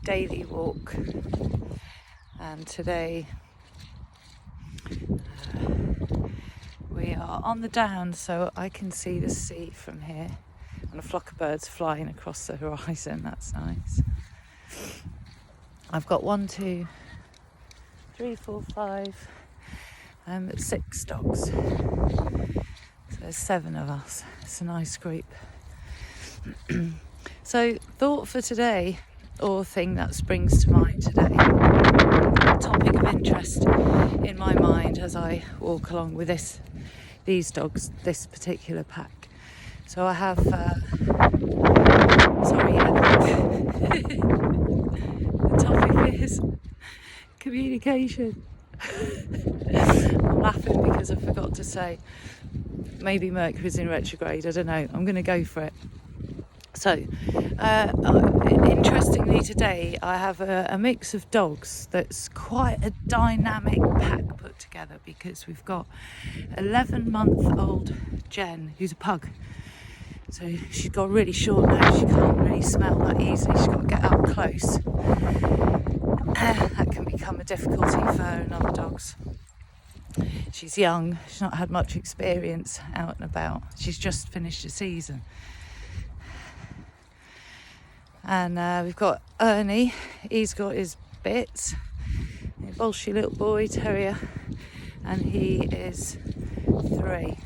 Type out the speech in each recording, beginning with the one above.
daily walk, and today we are on the Downs, so I can see the sea from here and a flock of birds flying across the horizon. That's nice. I've got 1, 2, 3, 4, 5, 6 dogs. So there's 7 of us. It's a nice group. So thought for today, or thing that springs to mind today, topic of interest in my mind as I walk along with these dogs, this particular pack. So I have the topic is communication. I'm laughing because I forgot to say maybe Mercury's in retrograde, I don't know, I'm going to go for it. So interestingly today I have a mix of dogs that's quite a dynamic pack put together, because we've got 11-month-old Jen, who's a pug. So she's got a really short nose, she can't really smell that easily, she's got to get up close. That can become a difficulty for her and other dogs. She's young, she's not had much experience out and about, she's just finished a season. And we've got Ernie, he's got his bits, a bolshy little boy terrier, and he is 3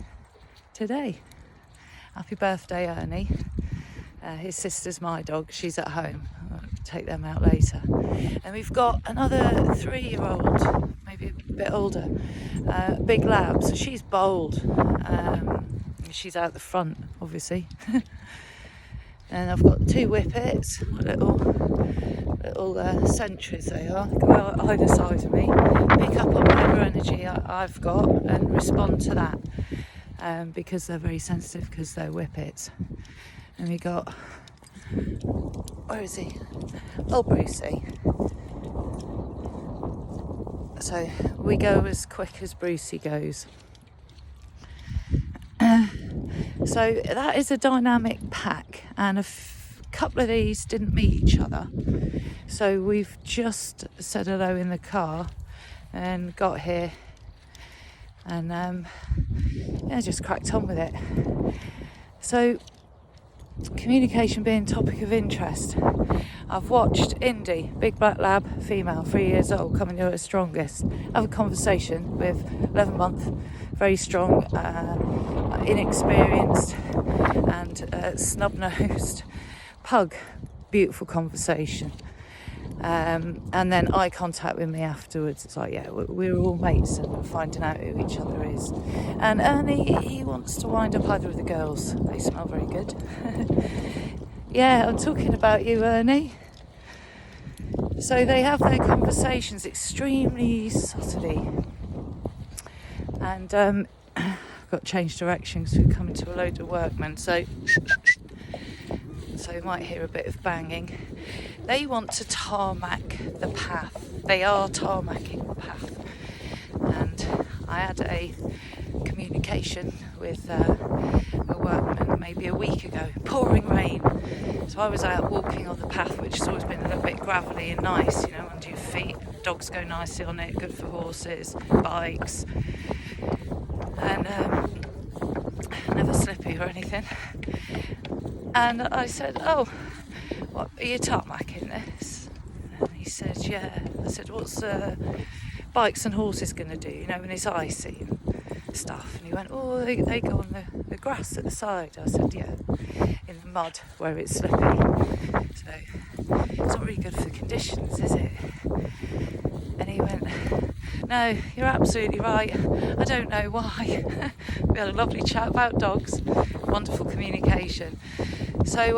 today. Happy birthday, Ernie. His sister's my dog, she's at home. I'll take them out later. And we've got another 3-year-old, maybe a bit older, big lab, so she's bold. She's out the front, obviously. And I've got 2 whippets, little sentries they are. They go out either side of me, pick up on whatever energy I've got and respond to that, because they're very sensitive, because they're whippets. And we got, where is he? Oh, Brucey. So we go as quick as Brucey goes. So that is a dynamic pack, and a couple of these didn't meet each other. So we've just said hello in the car and got here, and just cracked on with it. So communication being topic of interest, I've watched Indy, big black lab, female, 3 years old, coming to her strongest, have a conversation with 11-month, very strong, inexperienced and snub-nosed pug. Beautiful conversation. And then eye contact with me afterwards. It's like, yeah, we're all mates and finding out who each other is. And Ernie, he wants to wind up either of the girls. They smell very good. Yeah, I'm talking about you, Ernie. So they have their conversations extremely subtly. And I've got to change direction because we're coming to a load of workmen. So you might hear a bit of banging. They want to tarmac the path. They are tarmacking the path. And I had a communication with a workman maybe a week ago, pouring rain. So I was out walking on the path, which has always been a little bit gravelly and nice, under your feet. Dogs go nicely on it, good for horses, bikes. And never slippy or anything. And I said, oh, what, are you tarmacking this? And he said, yeah. I said, what's bikes and horses going to do, when it's icy and stuff? And he went, oh, they go on the grass at the side. I said, yeah, in the mud where it's slippy. So it's not really good for the conditions, is it? And he went, no, you're absolutely right. I don't know why. We had a lovely chat about dogs, wonderful communication. So,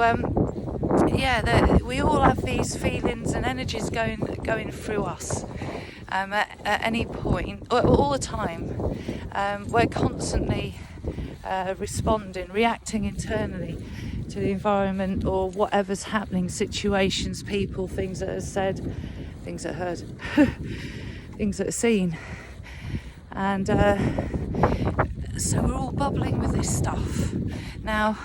we all have these feelings and energies going through us at any point, all the time. We're constantly responding, reacting internally to the environment or whatever's happening, situations, people, things that are said, things that are heard, things that are seen. And so we're all bubbling with this stuff. Now,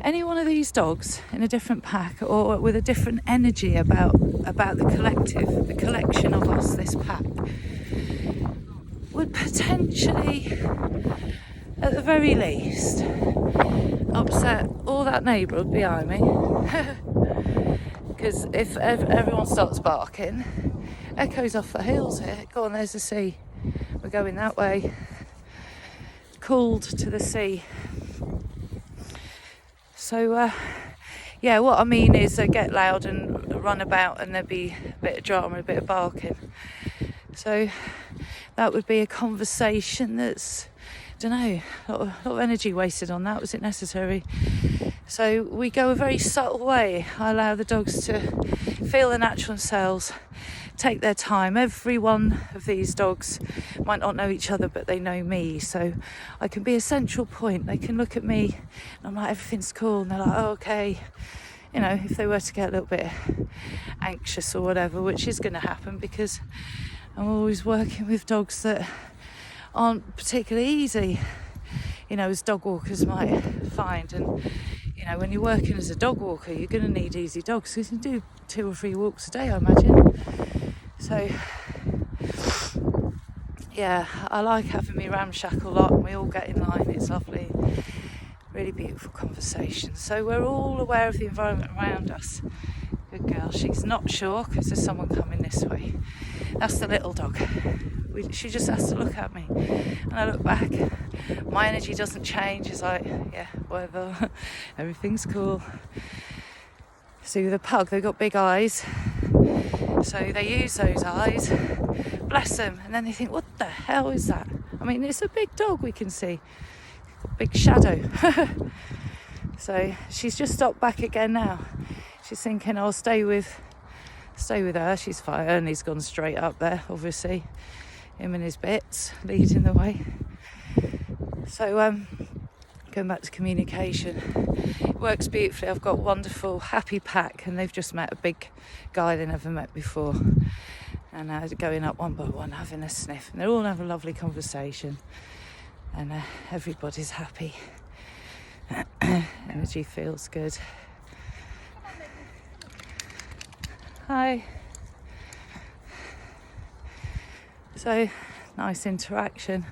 any one of these dogs in a different pack or with a different energy about the collective, the collection of us, this pack, would potentially, at the very least, upset all that neighbourhood behind me. Because if everyone starts barking, echoes off the hills here. Go on, there's the sea. We're going that way. Called to the sea. So, yeah, what I mean is they get loud and run about and there'd be a bit of drama, a bit of barking. So that would be a conversation that's, I don't know, a lot of energy wasted on that. Was it necessary? So we go a very subtle way. I allow the dogs to feel their natural selves, take their time. Every one of these dogs might not know each other, but they know me. So I can be a central point. They can look at me and I'm like, everything's cool. And they're like, oh, okay. You know, if they were to get a little bit anxious or whatever, which is going to happen because I'm always working with dogs that aren't particularly easy, you know, as dog walkers might find. And you know, when you're working as a dog walker, you're going to need easy dogs because you can do 2 or 3 walks a day, I imagine. So yeah, I like having me ramshackle lot and we all get in line. It's lovely, really beautiful conversation. So we're all aware of the environment around us. Good girl. She's not sure because there's someone coming this way. That's the little dog. She just has to look at me and I look back. My energy doesn't change. It's like, yeah, whatever. Everything's cool. See, with a pug, they've got big eyes, so they use those eyes, bless them, and then they think, what the hell is that? I mean, it's a big dog, we can see, big shadow. So she's just stopped back again now. She's thinking, I'll stay with her. She's fine. Ernie's gone straight up there, obviously, him and his bits leading the way. So going back to communication, it works beautifully. I've got a wonderful happy pack and they've just met a big guy they never met before, and going up one by one having a sniff, and they're all having a lovely conversation and everybody's happy. Energy feels good. Hi. So nice interaction.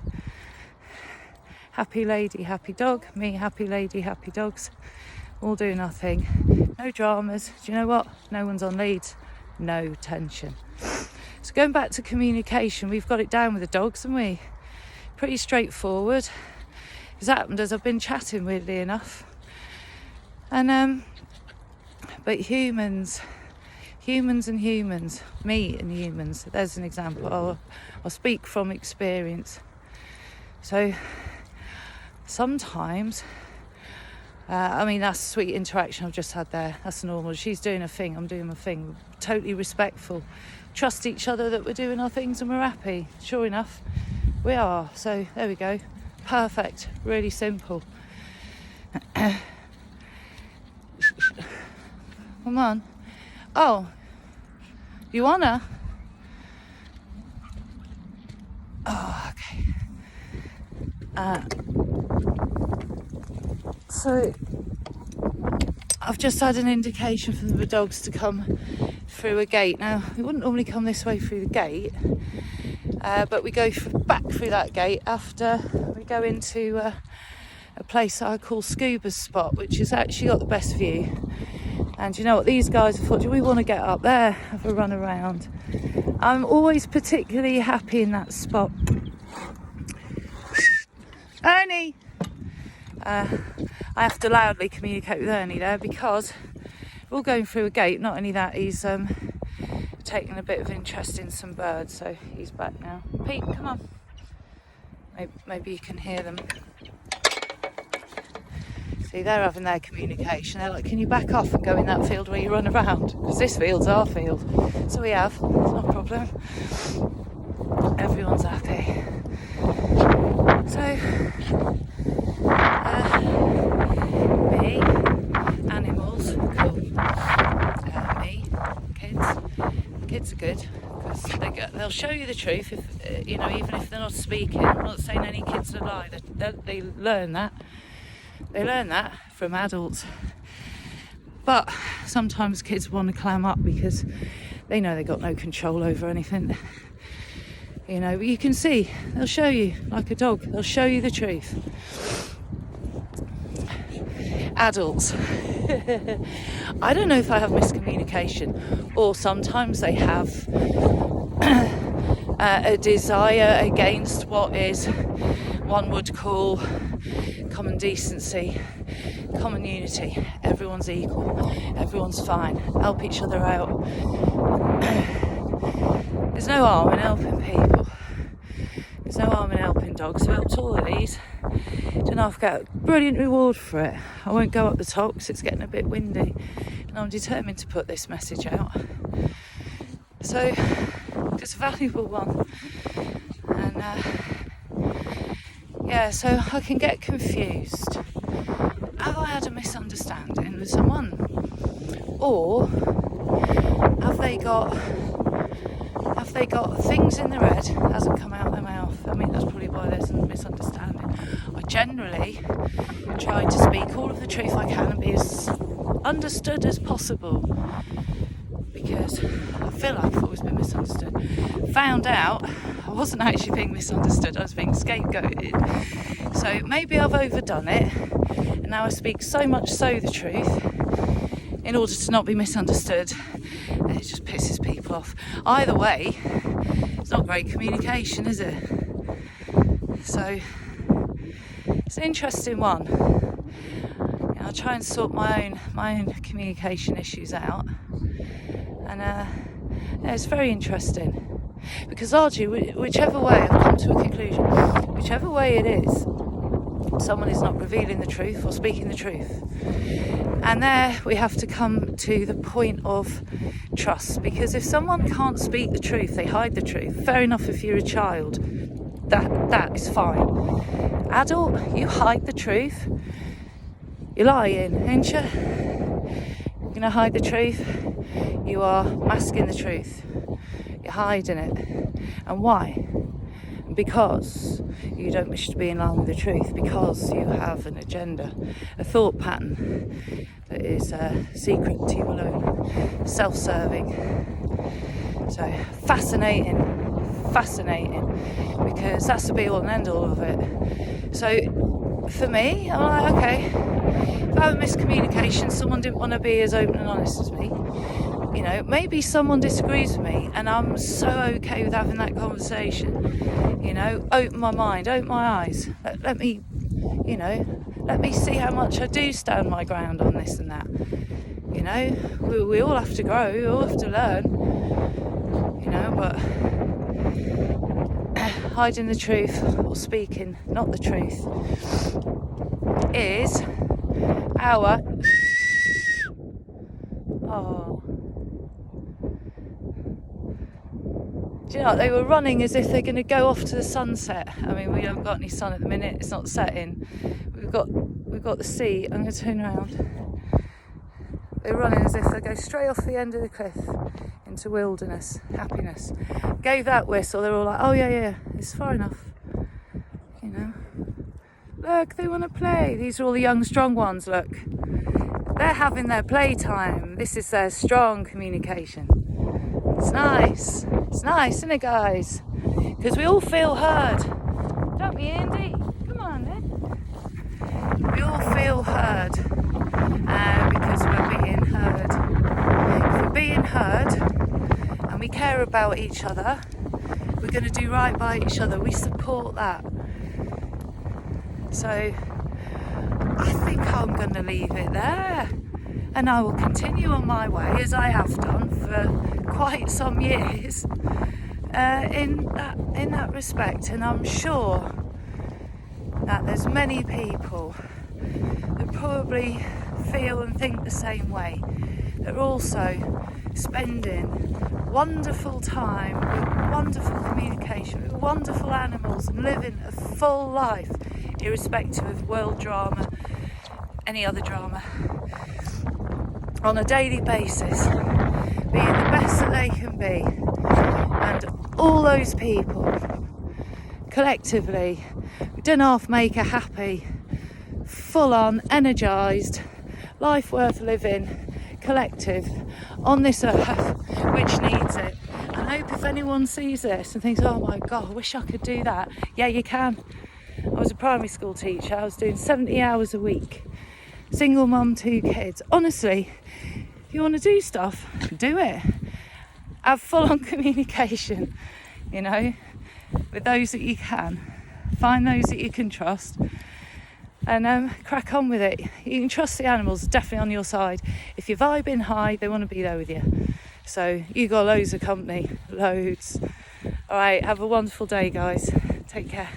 Happy lady, happy dog. Me, happy lady, happy dogs. All doing our thing. No dramas. Do you know what? No one's on leads. No tension. So going back to communication, we've got it down with the dogs, haven't we? Pretty straightforward. It's happened as I've been chatting, weirdly enough. And but humans and humans, me and humans. There's an example. I'll speak from experience. So sometimes, I mean, that's sweet interaction I've just had there. That's normal. She's doing her thing, I'm doing my thing. Totally respectful. Trust each other that we're doing our things and we're happy. Sure enough, we are. So there we go. Perfect. Really simple. Come on. Oh, you wanna? Oh, okay. So I've just had an indication from the dogs to come through a gate. Now, we wouldn't normally come this way through the gate, but we go back through that gate after we go into a place I call Scuba's Spot, which has actually got the best view. And you know what, these guys have thought, do we want to get up there, have a run around? I'm always particularly happy in that spot. Ernie! I have to loudly communicate with Ernie there because we're all going through a gate. Not only that, he's taking a bit of interest in some birds, so he's back now. Pete, come on. Maybe you can hear them. See, they're having their communication. They're like, can you back off and go in that field where you run around? Because this field's our field. So we have, it's not a problem. Everyone's happy. So, me, animals, cool. Me, kids are good because they'll show you the truth. If you know, even if they're not speaking. I'm not saying any kids are lie. They learn that. They learn that from adults. But sometimes kids want to clam up because they know they've got no control over anything. You know, but you can see, they'll show you, like a dog, they'll show you the truth. Adults. I don't know if I have miscommunication, or sometimes they have a desire against what is one would call common decency, common unity. Everyone's equal, everyone's fine, help each other out. There's no harm in helping people. There's no harm in helping dogs. I've helped all of these. Don't know if I get a brilliant reward for it. I won't go up the top because it's getting a bit windy, and I'm determined to put this message out. So it's a valuable one, and so I can get confused. Have I had a misunderstanding with someone, or have they got things in their head that hasn't come out of their mouth? I mean, that's probably why there's a misunderstanding. I generally try to speak all of the truth I can and be as understood as possible, because I feel like I've always been misunderstood. Found out I wasn't actually being misunderstood, I was being scapegoated. So maybe I've overdone it, and now I speak so much so the truth in order to not be misunderstood, and it just pisses people off. Either way, it's not great communication, is it? So it's an interesting one. You know, I try and sort my own communication issues out, and it's very interesting, because largely, whichever way I've come to a conclusion, whichever way it is, someone is not revealing the truth or speaking the truth. And there we have to come to the point of trust, because if someone can't speak the truth, they hide the truth. Fair enough if you're a child, that is fine. Adult, you hide the truth, you're lying, ain't you? You're going to hide the truth, you are masking the truth, you're hiding it. And why? Because you don't wish to be in line with the truth, because you have an agenda, a thought pattern that is secret to you alone, self-serving. So fascinating, because that's the be all and end all of it. So for me, I'm like, okay, if I have a miscommunication, someone didn't want to be as open and honest as me, you know, maybe someone disagrees with me, and I'm so okay with having that conversation. You know, open my mind, open my eyes. Let me see how much I do stand my ground on this and that. You know, we all have to grow, we all have to learn. You know, but hiding the truth or speaking not the truth is our Do you know what? They were running as if they're going to go off to the sunset. I mean, we haven't got any sun at the minute, it's not setting. We've got the sea. I'm going to turn around. They're running as if they go straight off the end of the cliff into wilderness, happiness. Gave that whistle, they're all like, oh yeah, it's far enough. You know. Look, they want to play. These are all the young, strong ones, look. They're having their playtime. This is their strong communication. It's nice, isn't it, guys? Because we all feel heard, don't we, Andy? Come on, then. We all feel heard, because we're being heard. If we're being heard and we care about each other, we're going to do right by each other. We support that. So I think I'm going to leave it there, and I will continue on my way as I have done for quite some years in that respect. And I'm sure that there's many people that probably feel and think the same way. They're also spending wonderful time with wonderful communication with wonderful animals and living a full life, irrespective of world drama, any other drama, on a daily basis, being the best that they can be. And all those people collectively, we don't half make a happy, full full on, energised, life worth living collective on this earth which needs it. I hope if anyone sees this and thinks, oh my God, I wish I could do that. Yeah, you can. I was a primary school teacher. I was doing 70 hours a week. Single mum, 2 kids. Honestly, if you want to do stuff, do it. Have full-on communication, you know, with those that you can. Find those that you can trust and crack on with it. You can trust the animals, definitely on your side. If you're vibing high, they want to be there with you. So you got loads of company, loads. All right, have a wonderful day, guys. Take care.